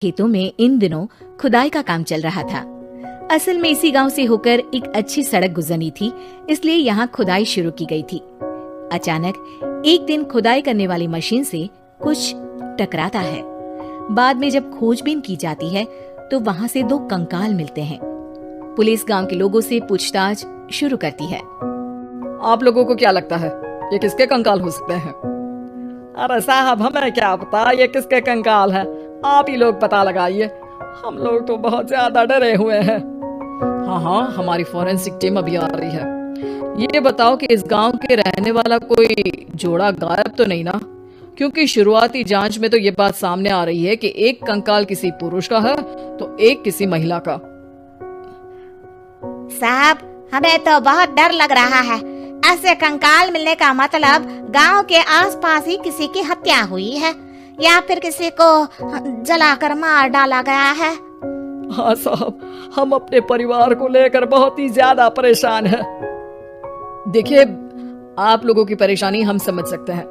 खेतों में इन दिनों खुदाई का काम चल रहा था। असल में इसी गांव से होकर एक अच्छी सड़क गुजरनी थी, इसलिए यहाँ खुदाई शुरू की गई थी। अचानक एक दिन खुदाई करने वाली मशीन से कुछ टकराता है। बाद में जब खोजबीन की जाती है तो वहाँ से 2 कंकाल मिलते हैं। पुलिस गांव के लोगों से पूछताछ शुरू करती है। आप लोगों को क्या लगता है ये किसके कंकाल हो सकते हैं? अरे साहब, हमें क्या पता ये किसके कंकाल है, आप ही लोग पता लगाइए, हम लोग तो बहुत ज्यादा डरे हुए हैं। हाँ, हमारी फॉरेंसिक टीम अभी आ रही है। ये बताओ कि इस गांव के रहने वाला कोई जोड़ा गायब तो नहीं ना? क्योंकि शुरुआती जांच में तो ये बात सामने आ रही है कि एक कंकाल किसी पुरुष का है तो एक किसी महिला का। साहब, हमें तो बहुत डर लग रहा है। ऐसे कंकाल मिलने का मतलब गांव के आसपास ही किसी की हत्या हुई है या फिर किसी को जलाकर मार डाला गया है। हाँ साहब, हम अपने परिवार को लेकर बहुत ही ज्यादा परेशान हैं। देखिए, आप लोगों की परेशानी हम समझ सकते हैं,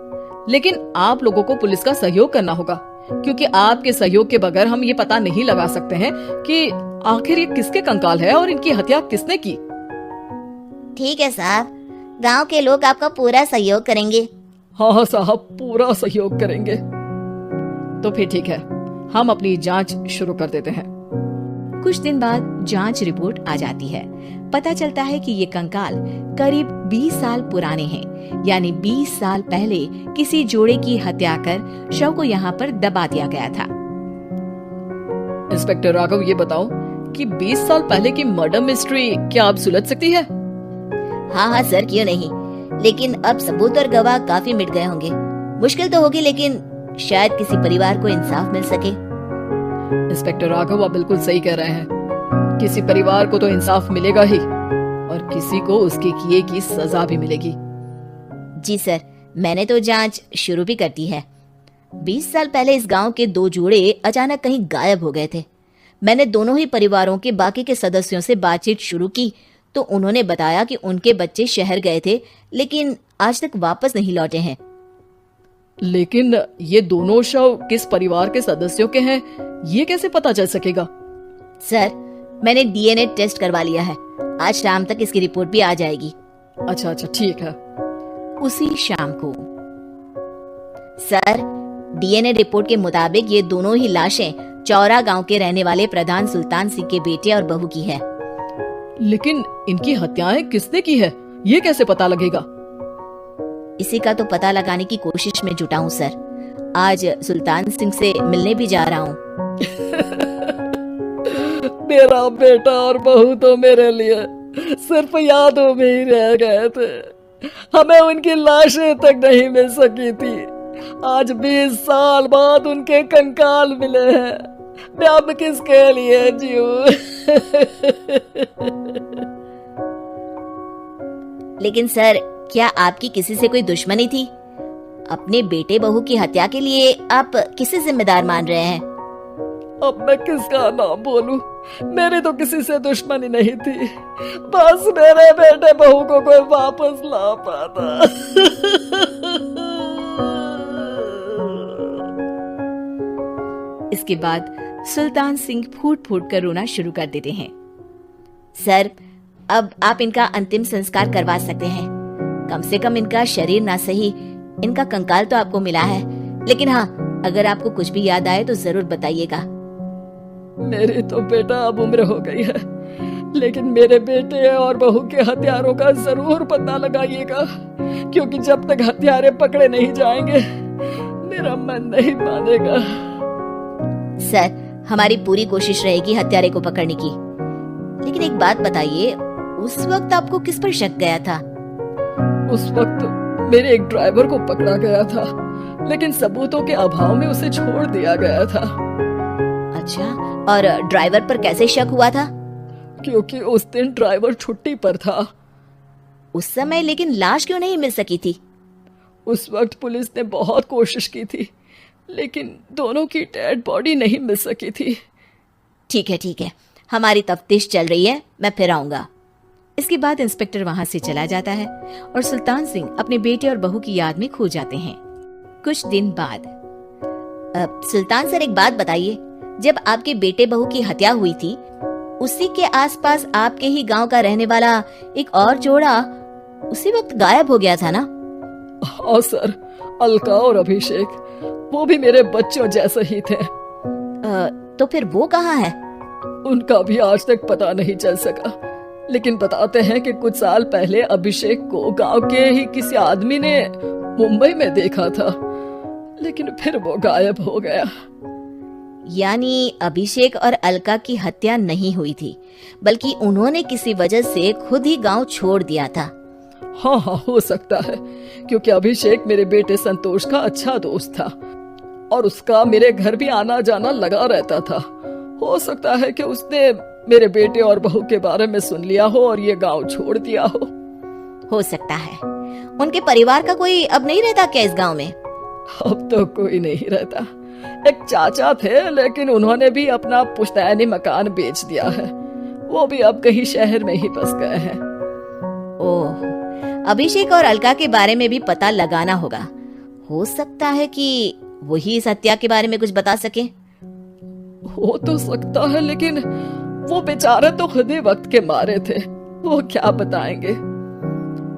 लेकिन आप लोगों को पुलिस का सहयोग करना होगा, क्योंकि आपके सहयोग के बगैर हम ये पता नहीं लगा सकते हैं कि आखिर ये किसके कंकाल है और इनकी हत्या किसने की। ठीक है साहब, गांव के लोग आपका पूरा सहयोग करेंगे। हाँ साहब, पूरा सहयोग करेंगे। तो फिर ठीक है, हम अपनी जांच शुरू कर देते हैं। कुछ दिन बाद जांच रिपोर्ट आ जाती है। पता चलता है कि ये कंकाल करीब 20 साल पुराने हैं, यानी 20 साल पहले किसी जोड़े की हत्या कर शव को यहाँ पर दबा दिया गया था। इंस्पेक्टर राघव, ये बताओ कि 20 साल पहले की मर्डर मिस्ट्री क्या अब सुलझ सकती है? हाँ सर, क्यों नहीं, लेकिन अब सबूत और गवाह काफी मिट गए होंगे। मुश्किल तो होगी, लेकिन शायद किसी परिवार को इंसाफ मिल सके। इंस्पेक्टर राघव, आप बिल्कुल सही कह रहे हैं। किसी परिवार को तो इंसाफ मिलेगा ही और किसी को उसके किए की सजा भी मिलेगी। जी सर, मैंने तो जांच शुरू भी कर दी है। 20 साल पहले इस गांव के 2 जोड़े अचानक कहीं गायब हो गए थे। मैंने दोनों ही परिवारों के बाकी के सदस्यों से बातचीत शुरू की तो उन्होंने बताया कि उनके बच्चे शहर गए थे, लेकिन आज तक वापस नहीं लौटे हैं। लेकिन ये दोनों शव किस परिवार के सदस्यों के हैं, ये कैसे पता चल सकेगा? सर, मैंने डीएनए टेस्ट करवा लिया है। आज शाम तक इसकी रिपोर्ट भी आ जाएगी। अच्छा, ठीक है। उसी शाम को सर, डीएनए रिपोर्ट के मुताबिक ये दोनों ही लाशें चौरा गांव के रहने वाले प्रधान सुल्तान सिंह के बेटे और बहू की है। लेकिन इनकी हत्याएं किसने की है, ये कैसे पता लगेगा? इसी का तो पता लगाने की कोशिश में जुटा हूँ सर। आज सुल्तान सिंह से मिलने भी जा रहा हूँ। मेरा बेटा और बहू तो मेरे लिए सिर्फ यादों में ही रह गए थे। हमें उनकी लाशें तक नहीं मिल सकी थी। आज 20 साल बाद उनके कंकाल मिले हैं। मैं अब किसके लिए जीऊं? लेकिन सर, क्या आपकी किसी से कोई दुश्मनी थी? अपने बेटे बहू की हत्या के लिए आप किसे जिम्मेदार मान रहे हैं? अब मैं किसका नाम बोलूं? मेरी तो किसी से दुश्मनी नहीं थी, बस मेरे बेटे बहू को कोई वापस ला पाता। इसके बाद सुल्तान सिंह फूट फूट कर रोना शुरू कर देते हैं। सर, अब आप इनका अंतिम संस्कार करवा सकते हैं। कम से कम इनका शरीर ना सही, इनका कंकाल तो आपको मिला है। लेकिन हाँ, अगर आपको कुछ भी याद आए तो जरूर बताइएगा। मेरी तो बेटा अब उम्र हो गई है, लेकिन मेरे बेटे और बहू के हत्यारों का जरूर पता लगाइएगा, क्योंकि जब तक हत्यारे पकड़े नहीं जाएंगे मेरा मन नहीं मानेगा। सर, हमारी पूरी कोशिश रहेगी हत्यारे को पकड़ने की। लेकिन एक बात बताइए, उस वक्त आपको किस पर शक गया था? उस वक्त मेरे एक ड्राइवर को पकड़ा गया था, लेकिन सबूतों के अभाव में उसे छोड़ दिया गया था। अच्छा, और ड्राइवर पर कैसे शक हुआ था? क्योंकि उस दिन ड्राइवर छुट्टी पर था। उस समय लेकिन लाश क्यों नहीं मिल सकी थी? उस वक्त पुलिस ने बहुत कोशिश की थी, लेकिन दोनों की डेड बॉडी नहीं मिल सकी थी। ठीक है, हमारी तफ्तीश चल रही है, मैं फिर आऊंगा। इसके बाद इंस्पेक्टर वहां से चला जाता है और सुल्तान सिंह अपने बेटे और बहू की याद में खो जाते हैं। कुछ दिन बाद सुल्तान सर, एक बात बताइए, जब आपके बेटे बहू की हत्या हुई थी, उसी के आसपास आपके ही गांव का रहने वाला एक और जोड़ा उसी वक्त गायब हो गया था ना? हाँ सर, अलका और अभिषेक, वो भी मेरे बच्चों जैसे ही थे। तो फिर वो कहाँ है? उनका भी आज तक पता नहीं चल सका, लेकिन बताते हैं कि कुछ साल पहले अभिषेक को गांव के ही किसी आदमी ने मुंबई में देखा था, लेकिन फिर वो गायब हो गया। यानी अभिषेक और अलका की हत्या नहीं हुई थी, बल्कि उन्होंने किसी वजह से खुद ही गांव छोड़ दिया था। हाँ, हो सकता है, क्योंकि अभिषेक मेरे बेटे संतोष का अच्छा दोस्त था और उसका मेरे घर भी आना जाना लगा रहता था। हो सकता है कि उसने मेरे बेटे और बहू के बारे में सुन लिया हो और ये गांव छोड़ दिया हो सकता है। उनके परिवार का कोई अब नहीं रहता क्या इस गांव में? अब तो कोई नहीं रहता। एक चाचा थे, लेकिन उन्होंने भी अपना पुश्तैनी मकान बेच दिया है। वो भी अब कहीं शहर में ही बस गए हैं। ओह, अभिषेक और अलका के बारे में भी पता लगाना होगा। हो सकता है कि वही इस हत्या के बारे में कुछ बता सके। हो तो सकता है, लेकिन वो बेचारे तो खुद ही वक्त के मारे थे, वो क्या बताएंगे।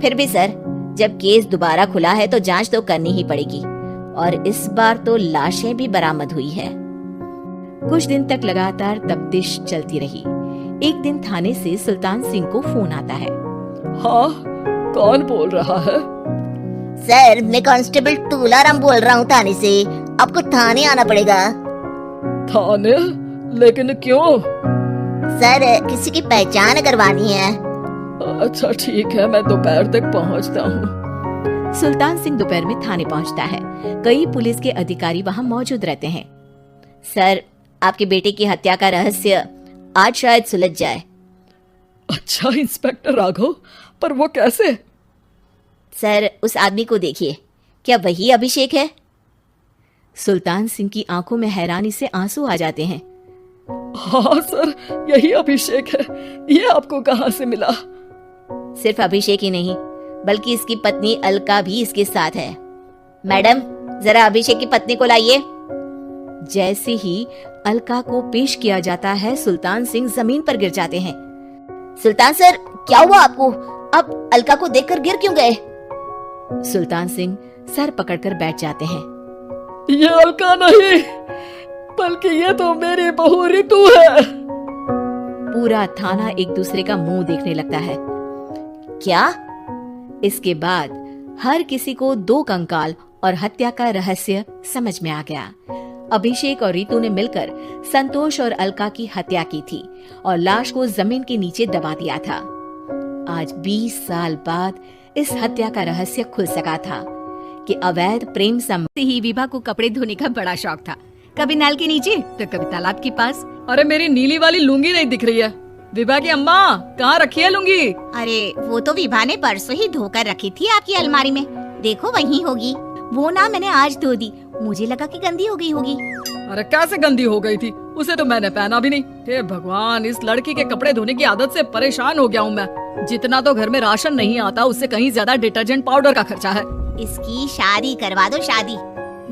फिर भी सर, जब केस दोबारा खुला है तो जांच तो करनी ही पड़ेगी, और इस बार तो लाशें भी बरामद हुई है। कुछ दिन तक लगातार तफ्तीश चलती रही। एक दिन थाने से सुल्तान सिंह को फोन आता है। हाँ, कौन बोल रहा है? सर, मैं कांस्टेबल तुलाराम बोल रहा हूँ थाने से। आपको थाने आना पड़ेगा। थाने? लेकिन क्यों? सर, किसी की पहचान करवानी है। अच्छा ठीक है, मैं दोपहर तक पहुँचता हूँ। सुल्तान सिंह दोपहर में थाने पहुंचता है। कई पुलिस के अधिकारी वहां मौजूद रहते हैं। सर, आपके बेटे की हत्या का रहस्य आज शायद सुलझ जाए। अच्छा इंस्पेक्टर राघव, पर वो कैसे? सर, उस आदमी को देखिए, क्या वही अभिषेक है? सुल्तान सिंह की आंखों में हैरानी से आंसू आ जाते हैं। हाँ सर, यही अभिषेक है। ये आपको कहाँ से मिला? सिर्फ अभिषेक ही नहीं, बल्कि इसकी पत्नी अलका भी इसके साथ है। मैडम, जरा अभिषेक की पत्नी को लाइए। जैसे ही अलका को पेश किया जाता है, सुल्तान सिंह जमीन पर गिर जाते हैं। सुल्तान सर, क्या हुआ आपको? आप अलका को देखकर गिर क्यों गए? सुल्तान सिंह सर पकड़कर बैठ जाते हैं। ये अलका नहीं, बल्कि ये तो मेरी बहू रितु है। पूरा थाना एक दूसरे का मुंह देखने लगता है। क्या? इसके बाद हर किसी को दो कंकाल और हत्या का रहस्य समझ में आ गया। अभिषेक और रितु ने मिलकर संतोष और अलका की हत्या की थी और लाश को जमीन के नीचे दबा दिया था। आज 20 साल बाद इस हत्या का रहस्य खुल सका था कि अवैध प्रेम संबंध से ही विभा को कपड़े धोने का बड़ा शौक था। कभी नल के नीचे तो कभी तालाब के पास। अरे मेरी नीली वाली लुंगी नहीं दिख रही है। विभा की अम्मा, कहाँ रखी है लुंगी? अरे वो तो विभा ने परसों ही धोकर रखी थी आपकी अलमारी में। देखो वहीं होगी। वो ना मैंने आज धो दी, मुझे लगा कि गंदी हो गई होगी। अरे कैसे गंदी हो गई थी? उसे तो मैंने पहना भी नहीं। हे भगवान, इस लड़की के कपड़े धोने की आदत से परेशान हो गया हूँ मैं। जितना तो घर में राशन नहीं आता, उससे कहीं ज्यादा डिटर्जेंट पाउडर का खर्चा है। इसकी शादी करवा दो, शादी।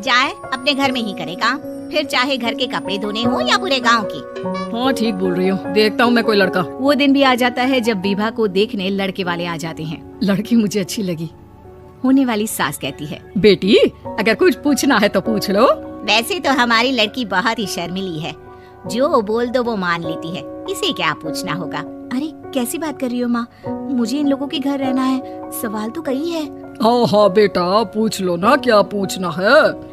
जाए अपने घर में ही करे काम, फिर चाहे घर के कपड़े धोने हो या पूरे गांव के। हाँ ठीक बोल रही हूँ, देखता हूँ मैं कोई लड़का। वो दिन भी आ जाता है जब विभा को देखने लड़के वाले आ जाते हैं। लड़की मुझे अच्छी लगी। होने वाली सास कहती है, बेटी अगर कुछ पूछना है तो पूछ लो। वैसे तो हमारी लड़की बहुत ही शर्मीली है, जो बोल दो वो मान लेती है, इसे क्या पूछना होगा। अरे कैसी बात कर रही हो माँ, मुझे इन लोगों के घर रहना है, सवाल तो कई है। हाँ हाँ बेटा, पूछ लो ना, क्या पूछना है।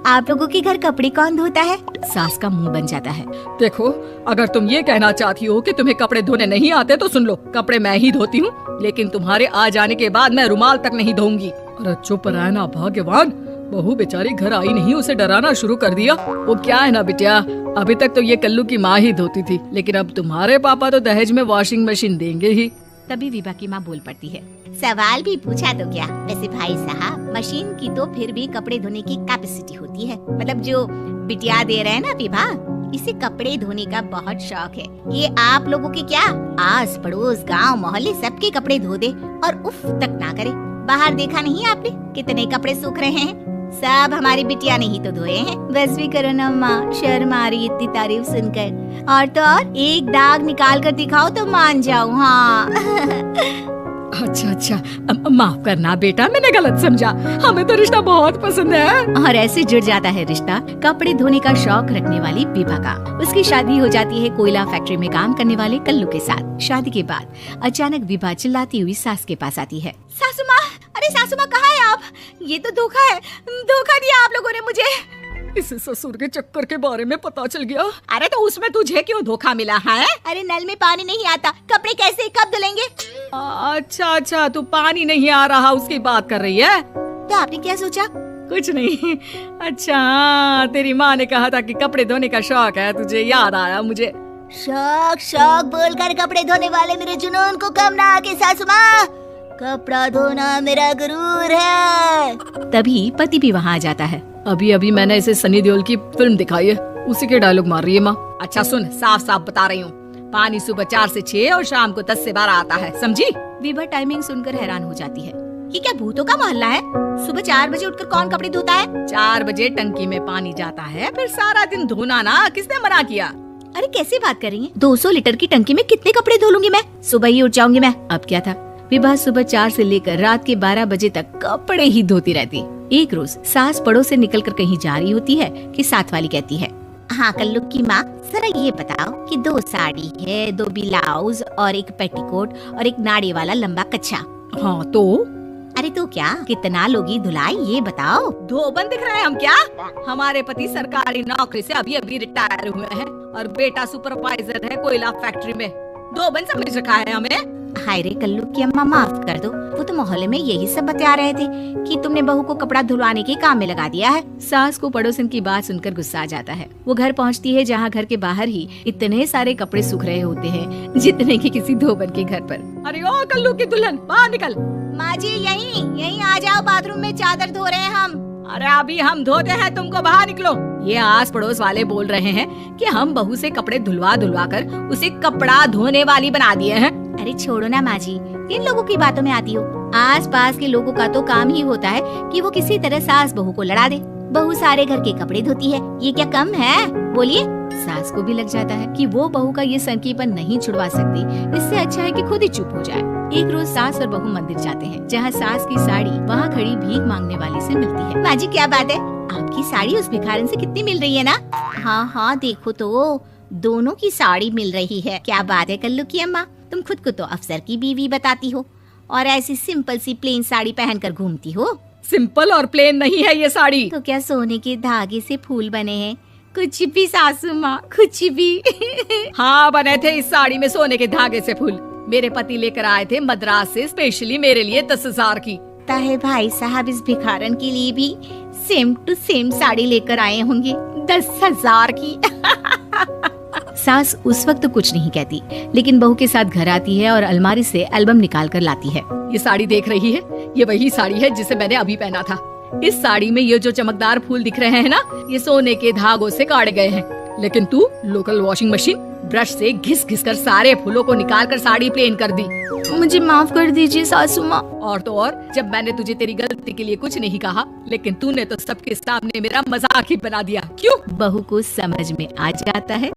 आप लोगों के घर कपड़े कौन धोता है? सास का मुंह बन जाता है। देखो, अगर तुम ये कहना चाहती हो कि तुम्हें कपड़े धोने नहीं आते तो सुन लो, कपड़े मैं ही धोती हूँ, लेकिन तुम्हारे आ जाने के बाद मैं रुमाल तक नहीं धोऊंगी। अरे चुप रहना भाग्यवान, बहू बेचारी घर आई नहीं, उसे डराना शुरू कर दिया। वो क्या है ना बिटिया, अभी तक तो ये कल्लू की माँ ही धोती थी, लेकिन अब तुम्हारे पापा तो दहेज में वॉशिंग मशीन देंगे ही। तभी विभा की माँ बोल पड़ती है, सवाल भी पूछा तो क्या। वैसे भाई साहब, मशीन की तो फिर भी कपड़े धोने की कैपेसिटी होती है। मतलब जो बिटिया दे रहे हैं ना विभा, इसे कपड़े धोने का बहुत शौक है। ये आप लोगों के क्या, आस पड़ोस गांव मोहल्ले सबके कपड़े धो दे और उफ तक ना करे। बाहर देखा नहीं आपने कितने कपड़े सूख रहे हैं। सब हमारी बिटिया ने ही तो धोए हैं। बस भी करो ना माँ, शर्म आ रही इतनी तारीफ सुनकर। और तो और एक दाग निकाल कर दिखाओ तो मान जाऊँ। हाँ अच्छा, माफ करना बेटा, मैंने गलत समझा। हमें तो रिश्ता बहुत पसंद है। और ऐसे जुड़ जाता है रिश्ता कपड़े धोने का शौक रखने वाली विभा का। उसकी शादी हो जाती है कोयला फैक्ट्री में काम करने वाले कल्लू के साथ। शादी के बाद अचानक विभा चिल्लाती हुई सास के पास आती है। सासू माँ, अरे सासू माँ कहाँ है आप? ये तो धोखा है, धोखा दिया आप लोगों ने मुझे। इसे ससुर के चक्कर के बारे में पता चल गया। अरे तो उसमें तुझे क्यों धोखा मिला है? अरे नल में पानी नहीं आता, कपड़े कैसे कब धुलेंगे? अच्छा, तू पानी नहीं आ रहा उसकी बात कर रही है। तो आपने क्या सोचा? कुछ नहीं। अच्छा, तेरी माँ ने कहा था कि कपड़े धोने का शौक है तुझे, याद आया मुझे। शौक बोलकर कपड़े धोने वाले मेरे जुनून को कम ना आके सासू माँ। कपड़ा धोना मेरा गुरूर है। तभी पति भी वहाँ आ जाता है। अभी मैंने इसे सनी देओल की फिल्म दिखाई है, उसी के डायलॉग मार रही है माँ। अच्छा सुन, साफ साफ बता रही हूँ, पानी सुबह 4 से 6 और शाम को 10 से 12 आता है, समझी? विभा टाइमिंग सुनकर हैरान हो जाती है। ये क्या भूतों का मोहल्ला है? सुबह 4 बजे उठकर कौन कपड़े धोता है? 4 बजे टंकी में पानी जाता है, फिर सारा दिन धोना ना, किसने मना किया? अरे कैसी बात कर रही हैं? 200 लीटर की टंकी में कितने कपड़े धो लूंगी मैं? सुबह ही उठ जाऊंगी मैं। अब क्या था, विभा सुबह 4 से लेकर रात के 12 बजे तक कपड़े ही धोती रहती। एक रोज सास पड़ोस से निकलकर कहीं जा रही होती है कि साथ वाली कहती है, हाँ कल्लू की माँ, जरा ये बताओ कि 2 साड़ी है, 2 ब्लाउज और एक पेटीकोट और एक नाड़ी वाला लंबा कच्छा। हाँ तो? अरे तो क्या, कितना लोगी धुलाई ये बताओ। धोबन दिख रहे हैं हम क्या? हमारे पति सरकारी नौकरी से अभी रिटायर हुए हैं और बेटा सुपरवाइजर है कोयला फैक्ट्री में। धोबन समझ रखा है हमें। हाय रे कल्लू की अम्मा, माफ कर दो। वो तो मोहल्ले में यही सब बता रहे थे कि तुमने बहू को कपड़ा धुलवाने के काम में लगा दिया है। सास को पड़ोसन की बात सुनकर गुस्सा आ जाता है। वो घर पहुंचती है जहां घर के बाहर ही इतने सारे कपड़े सूख रहे होते हैं जितने कि किसी धोबन के घर पर। अरे ओ कल्लू की दुल्हन, बाहर निकल। माँ जी यहीं आ जाओ, बाथरूम में चादर धो रहे हैं हम। अरे अभी हम धोते हैं, तुमको बाहर निकलो। ये आस पड़ोस वाले बोल रहे हैं कि हम बहू से कपड़े धुलवा कर उसे कपड़ा धोने वाली बना दिए हैं। अरे छोड़ो ना माँ जी, किन लोगों की बातों में आती हो? आस पास के लोगों का तो काम ही होता है कि वो किसी तरह सास बहू को लड़ा दे। बहू सारे घर के कपड़े धोती है, ये क्या कम है? बोलिए। सास को भी लग जाता है कि वो बहू का ये संकीपन नहीं छुड़वा सकती, इससे अच्छा है कि खुद ही चुप हो जाए। एक रोज सास और बहू मंदिर जाते हैं जहाँ सास की साड़ी वहाँ खड़ी भीख मांगने वाली से मिलती है। माँ जी क्या बात है, आपकी साड़ी उस भिखारन से कितनी मिल रही है ना? हाँ देखो तो दोनों की साड़ी मिल रही है। क्या बात है कल्लू की अम्मा, तुम खुद को तो अफसर की बीवी बताती हो और ऐसी सिंपल सी प्लेन साड़ी पहनकर घूमती हो। सिंपल और प्लेन नहीं है ये साड़ी। तो क्या सोने के धागे से फूल बने हैं? कुछ भी सासू माँ, कुछ भी। हाँ बने थे इस साड़ी में सोने के धागे से फूल। मेरे पति लेकर आए थे मद्रास से स्पेशली मेरे लिए 10,000 की। ताहे भाई साहब इस भिखारन के लिए भी सेम टू सेम साड़ी लेकर आए होंगे 10,000 की। सास उस वक्त तो कुछ नहीं कहती, लेकिन बहू के साथ घर आती है और अलमारी से एल्बम निकाल कर लाती है। ये साड़ी देख रही है, ये वही साड़ी है जिसे मैंने अभी पहना था। इस साड़ी में ये जो चमकदार फूल दिख रहे हैं ना, ये सोने के धागों से काटे गए हैं। लेकिन तू लोकल वॉशिंग मशीन ब्रश से घिस घिस कर सारे फूलों को निकाल कर साड़ी प्लेन कर दी। मुझे माफ कर दीजिए सासू माँ। और तो और, जब मैंने तुझे तेरी गलती के लिए कुछ नहीं कहा, लेकिन तूने तो सबके सामने मेरा मजाक ही बना दिया। क्यों? बहू को समझ में आ जाता है